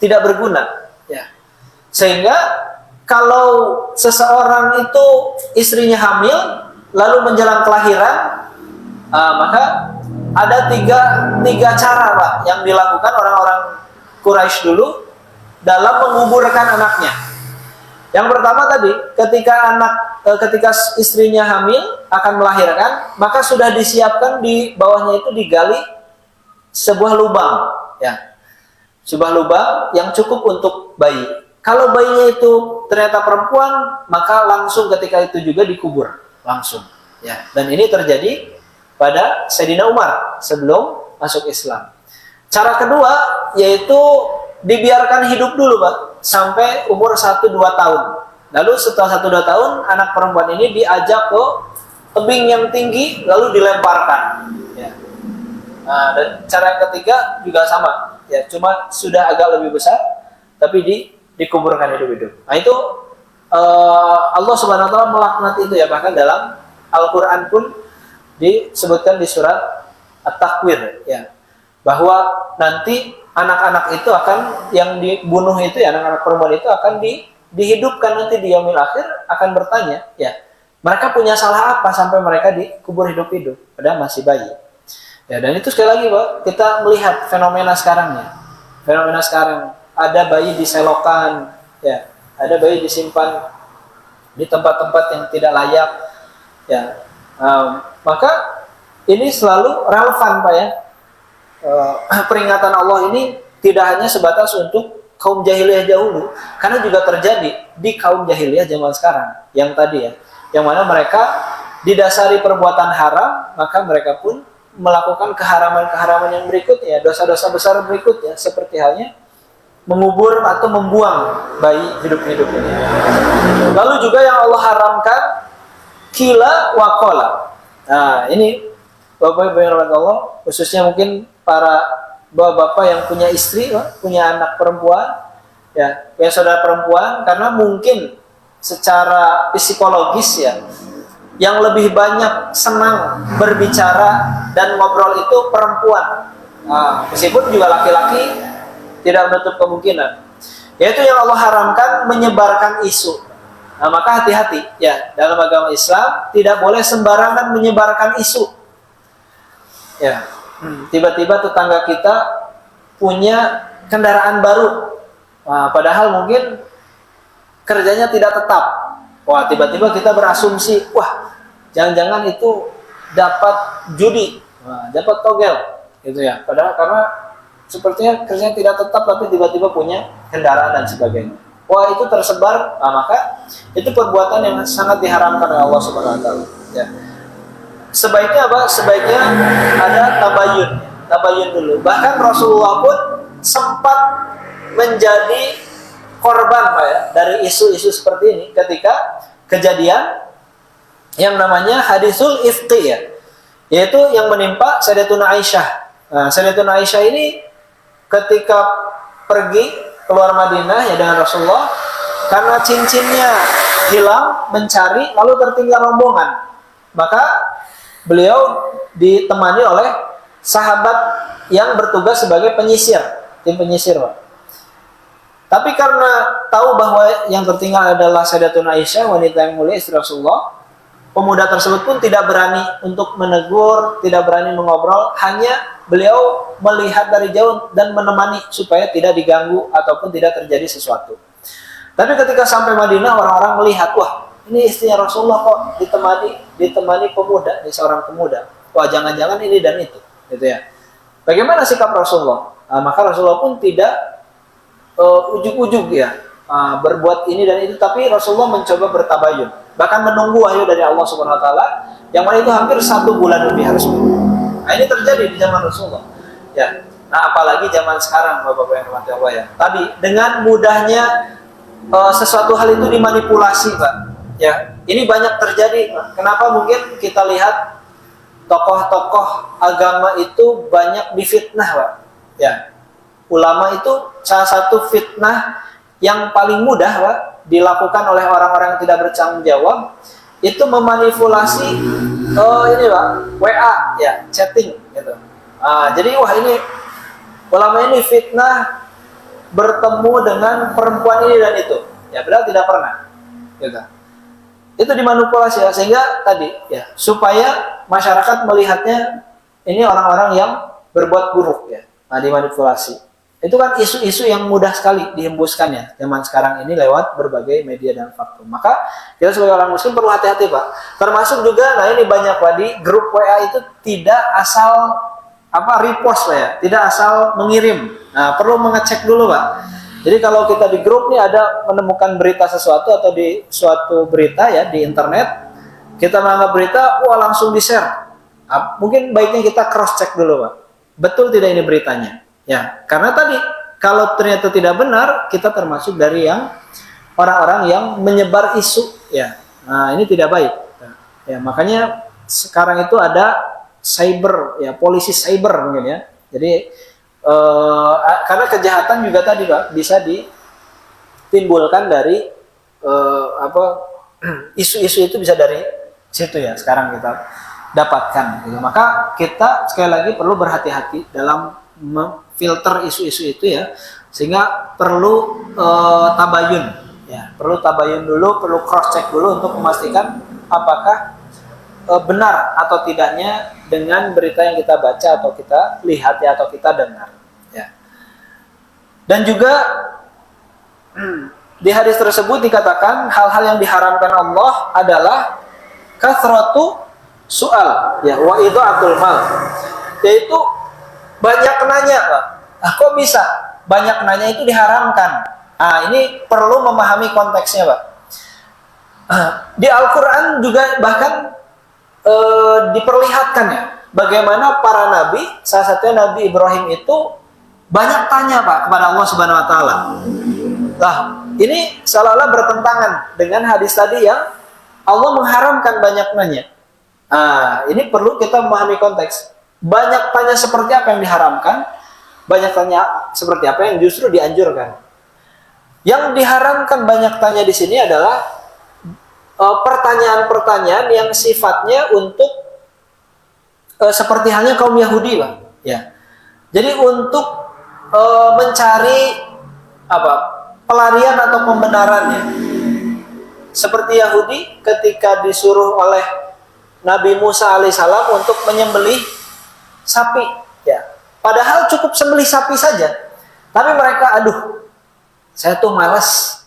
tidak berguna, ya. Sehingga kalau seseorang itu istrinya hamil lalu menjelang kelahiran, maka ada tiga cara Pak yang dilakukan orang-orang Quraisy dulu dalam menguburkan anaknya. Yang pertama tadi, ketika istrinya hamil akan melahirkan, maka sudah disiapkan di bawahnya itu digali sebuah lubang, ya. sebuah lubang yang cukup untuk bayi. Kalau bayinya itu ternyata perempuan, maka langsung ketika itu juga dikubur langsung. Ya, dan ini terjadi pada Sayyidina Umar sebelum masuk Islam. Cara kedua yaitu dibiarkan hidup dulu, Pak, sampai umur 1-2 tahun. Lalu setelah 1-2 tahun, anak perempuan ini diajak ke tebing yang tinggi, lalu dilemparkan. Ya. Nah, dan cara yang ketiga juga sama. Ya, cuma sudah agak lebih besar, tapi dikuburkan hidup-hidup. Nah itu Allah Subhanahu Wa Taala melaknat itu ya, bahkan dalam Al-Quran pun disebutkan di surat At-Takwir ya, bahwa nanti anak-anak itu akan yang dibunuh itu ya, anak-anak perempuan itu akan dihidupkan nanti di yaumil akhir, akan bertanya ya, mereka punya salah apa sampai mereka dikubur hidup-hidup padahal masih bayi. Ya, dan itu sekali lagi, Pak, kita melihat fenomena sekarang ya. Fenomena sekarang ada bayi diselokan, ya, ada bayi disimpan di tempat-tempat yang tidak layak, ya. Maka ini selalu relevan, Pak ya. Peringatan Allah ini tidak hanya sebatas untuk kaum jahiliyah dahulu, karena juga terjadi di kaum jahiliyah zaman sekarang, yang tadi ya, yang mana mereka didasari perbuatan haram, maka mereka pun melakukan keharaman-keharaman yang berikutnya, dosa-dosa besar berikutnya, seperti halnya mengubur atau membuang bayi hidup-hidup ini. Lalu juga yang Allah haramkan kila wa qala. Nah, ini Bapak-Ibu yang rahmat Allah, khususnya mungkin para bapak-bapak yang punya istri, punya anak perempuan, ya, punya saudara perempuan, karena mungkin secara psikologis ya, yang lebih banyak senang berbicara dan ngobrol itu perempuan. Nah, meskipun juga laki-laki tidak menutup kemungkinan. Yaitu yang Allah haramkan menyebarkan isu. Nah, maka hati-hati ya, dalam agama Islam tidak boleh sembarangan menyebarkan isu. Ya, tiba-tiba tetangga kita punya kendaraan baru. Nah, padahal mungkin kerjanya tidak tetap. Wah, tiba-tiba kita berasumsi, wah, jangan-jangan itu dapat judi, wah, dapat togel, gitu ya. Padahal karena sepertinya kerjanya tidak tetap, tapi tiba-tiba punya kendaraan dan sebagainya. Wah, itu tersebar, nah, maka itu perbuatan yang sangat diharamkan oleh Allah Subhanahu Wa Taala. Ya. Sebaiknya apa? Sebaiknya ada tabayun dulu. Bahkan Rasulullah pun sempat menjadi korban, Pak ya, dari isu-isu seperti ini ketika kejadian yang namanya hadisul ifki ya, yaitu yang menimpa Sayyidatuna Aisyah. Nah, Sayyidatuna Aisyah ini ketika pergi keluar Madinah ya dengan Rasulullah, karena cincinnya hilang, mencari, lalu tertinggal rombongan, maka beliau ditemani oleh sahabat yang bertugas sebagai penyisir, tim penyisir, Pak. Tapi karena tahu bahwa yang tertinggal adalah Sayyidatuna Aisyah, wanita yang mulia, istri Rasulullah, pemuda tersebut pun tidak berani untuk menegur, tidak berani mengobrol, hanya beliau melihat dari jauh dan menemani supaya tidak diganggu ataupun tidak terjadi sesuatu. Tapi ketika sampai Madinah, orang-orang melihat, wah, ini istrinya Rasulullah kok ditemani pemuda, ini seorang pemuda. Wah, jangan-jangan ini dan itu, gitu ya. Bagaimana sikap Rasulullah? Nah, maka Rasulullah pun tidak ujug-ujug ya, berbuat ini dan itu, tapi Rasulullah mencoba bertabayun, bahkan menunggu wahyu dari Allah Subhanahu Wa Taala, yang mana itu hampir 1 bulan lebih harus menunggu. Nah, ini terjadi di zaman Rasulullah. Ya, nah apalagi zaman sekarang, Bapak-Bapak yang dirahmati Allah ya. Tadi dengan mudahnya sesuatu hal itu dimanipulasi, Pak. Ya, ini banyak terjadi. Kenapa mungkin kita lihat tokoh-tokoh agama itu banyak difitnah, Pak? Ya. Ulama itu salah satu fitnah yang paling mudah, Pak, dilakukan oleh orang-orang yang tidak bertanggung jawab, itu memanipulasi ini, Pak, WA ya, chatting gitu. Jadi wah, ini ulama ini fitnah bertemu dengan perempuan ini dan itu. Ya, padahal tidak pernah. Gitu. Itu dimanipulasi ya, sehingga tadi ya, supaya masyarakat melihatnya ini orang-orang yang berbuat buruk ya. Nah, dimanipulasi. Itu kan isu-isu yang mudah sekali dihembuskan ya zaman sekarang ini lewat berbagai media dan platform. Maka kita sebagai orang muslim perlu hati-hati, Pak. Termasuk juga, nah ini banyak, Pak, di grup WA itu tidak asal repost lah ya, tidak asal mengirim. Nah, perlu mengecek dulu Pak. Jadi kalau kita di grup nih ada menemukan berita sesuatu atau di suatu berita ya di internet, kita menganggap berita, wah langsung di-share. Mungkin baiknya kita cross check dulu Pak. Betul tidak ini beritanya? Ya, karena tadi kalau ternyata tidak benar, kita termasuk dari yang orang-orang yang menyebar isu ya. Nah, ini tidak baik. Ya, makanya sekarang itu ada cyber ya, polisi cyber mungkin ya. Jadi karena kejahatan juga tadi Pak bisa ditimbulkan dari isu-isu itu bisa dari situ ya sekarang kita dapatkan gitu. Maka kita sekali lagi perlu berhati-hati dalam memfilter isu-isu itu ya, sehingga perlu tabayun ya, perlu tabayun dulu, perlu cross check dulu untuk memastikan apakah benar atau tidaknya dengan berita yang kita baca atau kita lihat ya, atau kita dengar ya. Dan juga di hadis tersebut dikatakan hal-hal yang diharamkan Allah adalah kathratu su'al ya wa idha'atul mal, yaitu banyak nanya Pak. Kok bisa banyak nanya itu diharamkan? Ini perlu memahami konteksnya Pak. Di Al-Quran juga bahkan diperlihatkan ya bagaimana para nabi, salah satunya Nabi Ibrahim itu banyak tanya Pak kepada Allah Subhanahu Wa Taala. Nah, ini seolah-olah bertentangan dengan hadis tadi yang Allah mengharamkan banyak nanya. Ini perlu kita memahami konteks. Banyak tanya seperti apa yang diharamkan, banyak tanya seperti apa yang justru dianjurkan. Yang diharamkan banyak tanya di sini adalah pertanyaan-pertanyaan yang sifatnya untuk seperti halnya kaum Yahudi Pak. Ya. Jadi untuk mencari pelarian atau pembenarannya. Seperti Yahudi ketika disuruh oleh Nabi Musa alaihissalam untuk menyembelih sapi, ya. Padahal cukup sembelih sapi saja. Tapi mereka, saya tuh malas,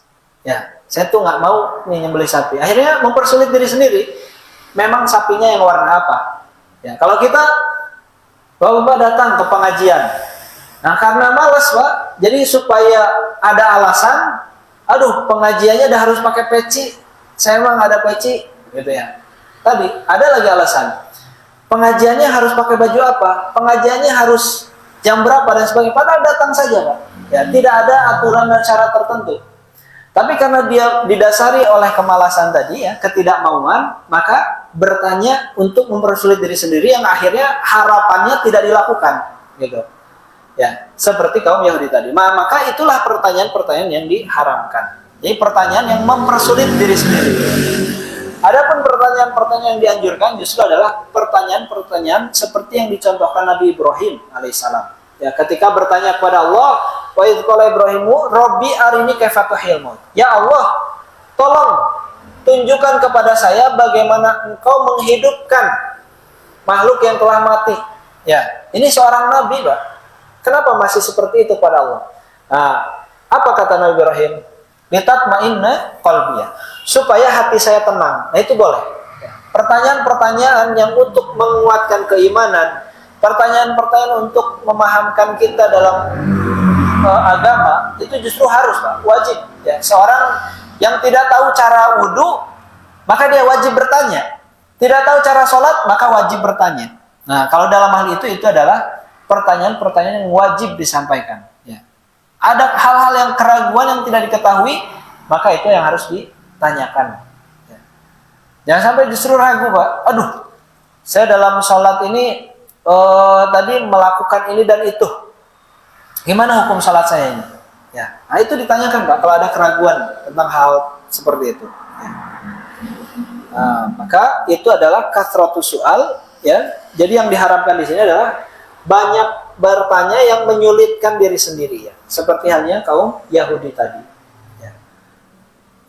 ya. Saya tuh nggak mau menyembelih sapi. Akhirnya mempersulit diri sendiri. Memang sapinya yang warna apa? Ya, kalau kita Bapak datang ke pengajian, nah karena malas Pak, jadi supaya ada alasan, pengajiannya udah harus pakai peci. Saya emang ada peci, gitu ya. Tadi ada lagi alasan. Pengajiannya harus pakai baju apa? Pengajiannya harus jam berapa dan sebagainya. Padahal datang saja Pak. Ya, tidak ada aturan dan syarat tertentu. Tapi karena dia didasari oleh kemalasan tadi ya, ketidakmauan, maka bertanya untuk mempersulit diri sendiri yang akhirnya harapannya tidak dilakukan, gitu. Ya, seperti kaum Yahudi tadi. Maka itulah pertanyaan-pertanyaan yang diharamkan. Jadi pertanyaan yang mempersulit diri sendiri. Adapun pertanyaan-pertanyaan yang dianjurkan justru adalah pertanyaan-pertanyaan seperti yang dicontohkan Nabi Ibrahim alaihissalam. Ya, ketika bertanya kepada Allah, wa idz qala Ibrahimu rabbi arini kaifa tuhyil maut. Ya Allah, tolong tunjukkan kepada saya bagaimana engkau menghidupkan makhluk yang telah mati. Ya, ini seorang nabi, Pak. Kenapa masih seperti itu pada Allah? Apa kata Nabi Ibrahim? Litatma'inna qalbiya, supaya hati saya tenang. Nah, itu boleh. Pertanyaan-pertanyaan yang untuk menguatkan keimanan, pertanyaan-pertanyaan untuk memahamkan kita dalam agama, itu justru harus Pak, wajib. Ya, seorang yang tidak tahu cara wudhu, maka dia wajib bertanya. Tidak tahu cara sholat, maka wajib bertanya. Nah, kalau dalam hal itu adalah pertanyaan-pertanyaan yang wajib disampaikan. Ya. Ada hal-hal yang keraguan yang tidak diketahui, maka itu yang harus ditanyakan. Ya. Jangan sampai justru ragu Pak. Saya dalam sholat ini tadi melakukan ini dan itu. Gimana hukum salat saya ini? Ya, nah itu ditanyakan Pak kalau ada keraguan tentang hal seperti itu. Ya. Maka itu adalah kasratu su'al, ya. Jadi yang diharapkan di sini adalah banyak bertanya yang menyulitkan diri sendiri, ya. Seperti halnya kaum Yahudi tadi. Ya.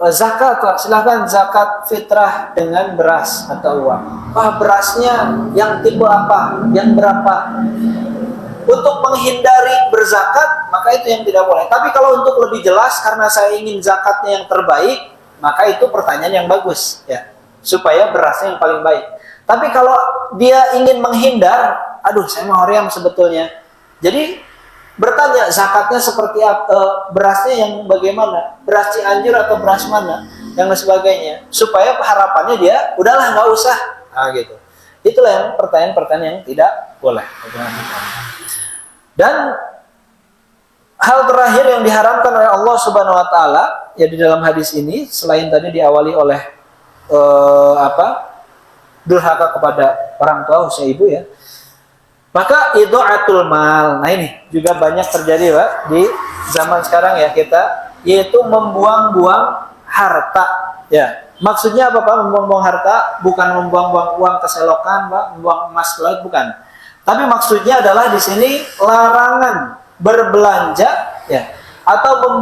Zakat, Pak, silahkan zakat fitrah dengan beras atau uang. Berasnya yang tipe apa? Yang berapa? Untuk menghindari berzakat, maka itu yang tidak boleh. Tapi kalau untuk lebih jelas, karena saya ingin zakatnya yang terbaik, maka itu pertanyaan yang bagus, ya, supaya berasnya yang paling baik. Tapi kalau dia ingin menghindar, aduh saya mau hoream sebetulnya. Jadi bertanya zakatnya seperti apa, berasnya yang bagaimana, beras Cianjur atau beras mana, dan sebagainya, supaya harapannya dia udahlah nggak usah, nah gitu. Itulah yang pertanyaan-pertanyaan yang tidak boleh. Dan hal terakhir yang diharamkan oleh Allah Subhanahu Wa Taala ya di dalam hadis ini, selain tadi diawali oleh durhaka kepada orang tua, khususnya ibu ya, maka idha'atul mal. Nah ini juga banyak terjadi Pak di zaman sekarang ya kita, yaitu membuang-buang harta ya. Maksudnya apa Pak membuang-buang harta? Bukan membuang-buang uang ke selokan Pak, membuang emas ke laut, bukan. Tapi maksudnya adalah di sini larangan berbelanja ya, atau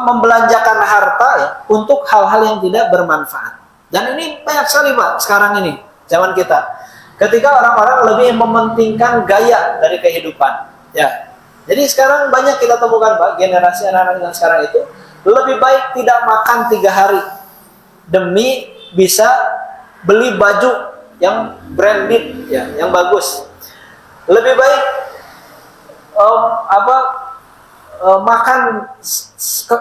membelanjakan harta ya untuk hal-hal yang tidak bermanfaat. Dan ini banyak sekali Pak sekarang ini zaman kita. Ketika orang-orang lebih mementingkan gaya dari kehidupan ya. Jadi sekarang banyak kita temukan Pak, generasi anak-anak yang sekarang itu lebih baik tidak makan 3 hari demi bisa beli baju yang branded ya, yang bagus. Lebih baik makan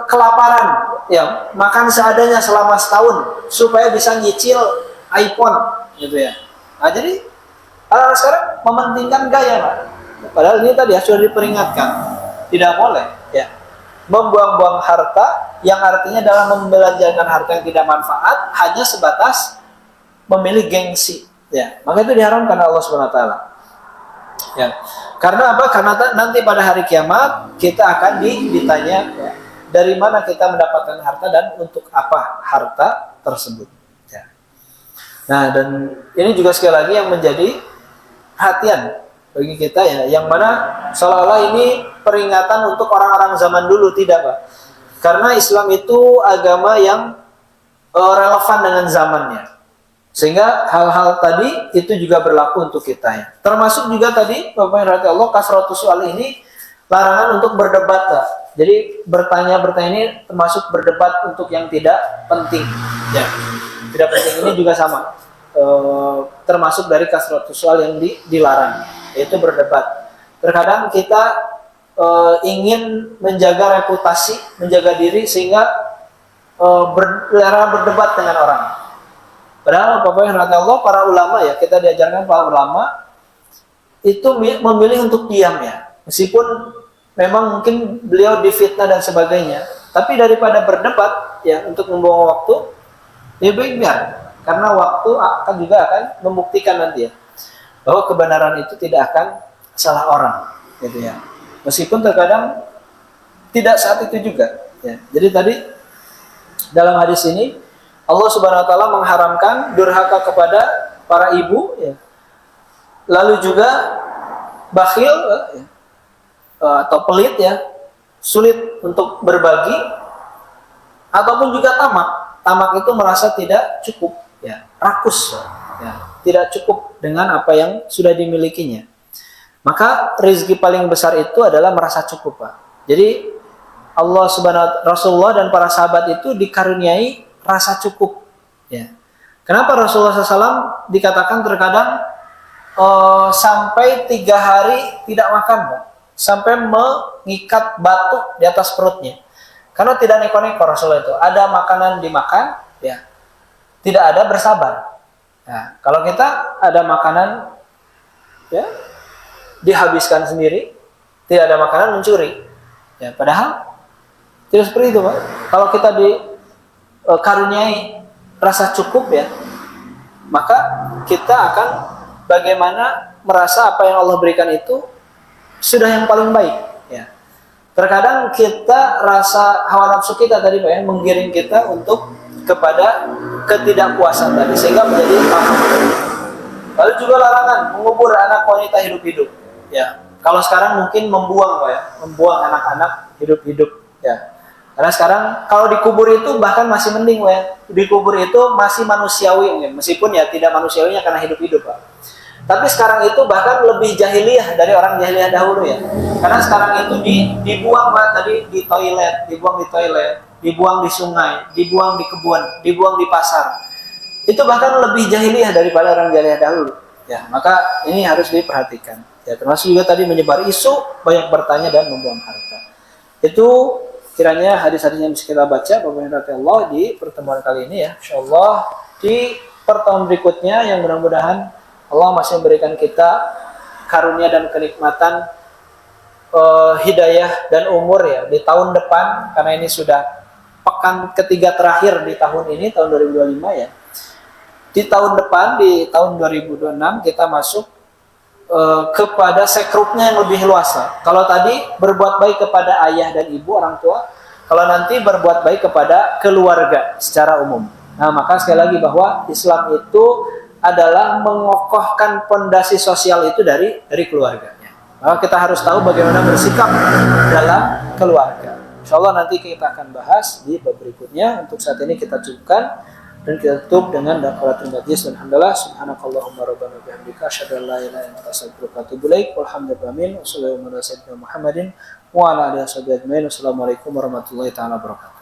kelaparan ya, makan seadanya selama setahun supaya bisa nyicil iPhone gitu ya. Nah, jadi orang sekarang mementingkan gaya Pak. Padahal ini tadi ya sudah diperingatkan tidak boleh ya membuang-buang harta, yang artinya dalam membelanjakan harta yang tidak manfaat hanya sebatas memilih gengsi ya. Maka itu diharamkan Allah Subhanahu Wa Taala ya. Karena apa? Karena nanti pada hari kiamat kita akan ditanya ya, dari mana kita mendapatkan harta dan untuk apa harta tersebut ya. Nah, dan ini juga sekali lagi yang menjadi perhatian bagi kita ya, yang mana seolah-olah ini peringatan untuk orang-orang zaman dulu, tidak Pak. Karena Islam itu agama yang relevan dengan zamannya. Sehingga hal-hal tadi itu juga berlaku untuk kita ya. Termasuk juga tadi Bapak yang dirahmati Allah, kasratus soal ini larangan untuk berdebat Pak. Jadi bertanya ini termasuk berdebat untuk yang tidak penting ya. Tidak penting ini juga sama. Termasuk dari kasratus soal yang dilarang, yaitu berdebat. Terkadang kita ingin menjaga reputasi, menjaga diri sehingga berdebat dengan orang. Padahal Bapak yang dirahmati Allah, para ulama ya, kita diajarkan para ulama itu memilih untuk diam ya. Meskipun memang mungkin beliau difitnah dan sebagainya, tapi daripada berdebat ya untuk membuang waktu, lebih baik biar. Karena waktu juga akan membuktikan nanti ya bahwa kebenaran itu tidak akan salah orang gitu ya. Meskipun terkadang tidak saat itu juga ya. Jadi tadi dalam hadis ini Allah Subhanahu Wa Taala mengharamkan durhaka kepada para ibu ya. Lalu juga bakhil ya, atau pelit ya, sulit untuk berbagi, ataupun juga tamak. Tamak itu merasa tidak cukup ya, rakus ya, tidak cukup dengan apa yang sudah dimilikinya. Maka rezeki paling besar itu adalah merasa cukup Pak. Jadi Allah Subhanahu Rasulullah dan para sahabat itu dikaruniai rasa cukup ya. Kenapa Rasulullah SAW dikatakan terkadang sampai 3 hari tidak makan Pak, sampai mengikat batu di atas perutnya, karena tidak neko-neko Rasulullah itu. Ada makanan dimakan ya, tidak ada bersabar. Nah, kalau kita ada makanan ya dihabiskan sendiri, tidak ada makanan mencuri ya. Padahal tidak seperti itu Pak. Kalau kita dikaruniai rasa cukup ya, maka kita akan bagaimana merasa apa yang Allah berikan itu sudah yang paling baik ya. Terkadang kita rasa hawa nafsu kita tadi Pak ya, menggiring kita untuk kepada ketidakpuasan tadi, sehingga menjadi maaf. Lalu juga larangan mengubur anak wanita hidup-hidup ya. Kalau sekarang mungkin membuang Pak ya, membuang anak-anak hidup-hidup ya. Karena sekarang kalau dikubur itu bahkan masih mending Pak ya. Dikubur itu masih manusiawi mungkin, meskipun ya tidak manusiawinya karena hidup-hidup Pak. Tapi sekarang itu bahkan lebih jahiliyah dari orang jahiliyah dahulu ya. Karena sekarang itu dibuang Pak tadi di toilet, dibuang di sungai, dibuang di kebun, dibuang di pasar. Itu bahkan lebih jahiliyah daripada orang jahiliyah dahulu. Ya, maka ini harus diperhatikan. Ya, termasuk juga tadi menyebar isu, banyak bertanya dan membuang harta. Itu kiranya hadis-hadis yang bisa kita baca Bapak yang dirahmati Allah di pertemuan kali ini ya. Insyaallah di pertemuan berikutnya yang mudah-mudahan Allah masih memberikan kita karunia dan kenikmatan hidayah dan umur ya di tahun depan, karena ini sudah pekan ketiga terakhir di tahun ini, tahun 2025 ya. Di tahun depan, di tahun 2026 kita masuk kepada sekrupnya yang lebih luas. Kalau tadi berbuat baik kepada ayah dan ibu, orang tua, kalau nanti berbuat baik kepada keluarga secara umum. Nah, maka sekali lagi bahwa Islam itu adalah mengokohkan pondasi sosial itu dari keluarganya. Maka kita harus tahu bagaimana bersikap dalam keluarga. Insyaallah nanti kita akan bahas di bab berikutnya. Untuk saat ini kita cukupkan dan kita tutup dengan daqaratul majlis. Alhamdulillah, subhanakallahumma rabbana bihamdika asyhadu an la ilaha illa anta astaghfiruka wa atubu ilaik. Walhamdulillahi wa sallallahu ala sayyidina Muhammadin wa ala alihi wasallam. Wassalamualaikum warahmatullahi taala wabarakatuh.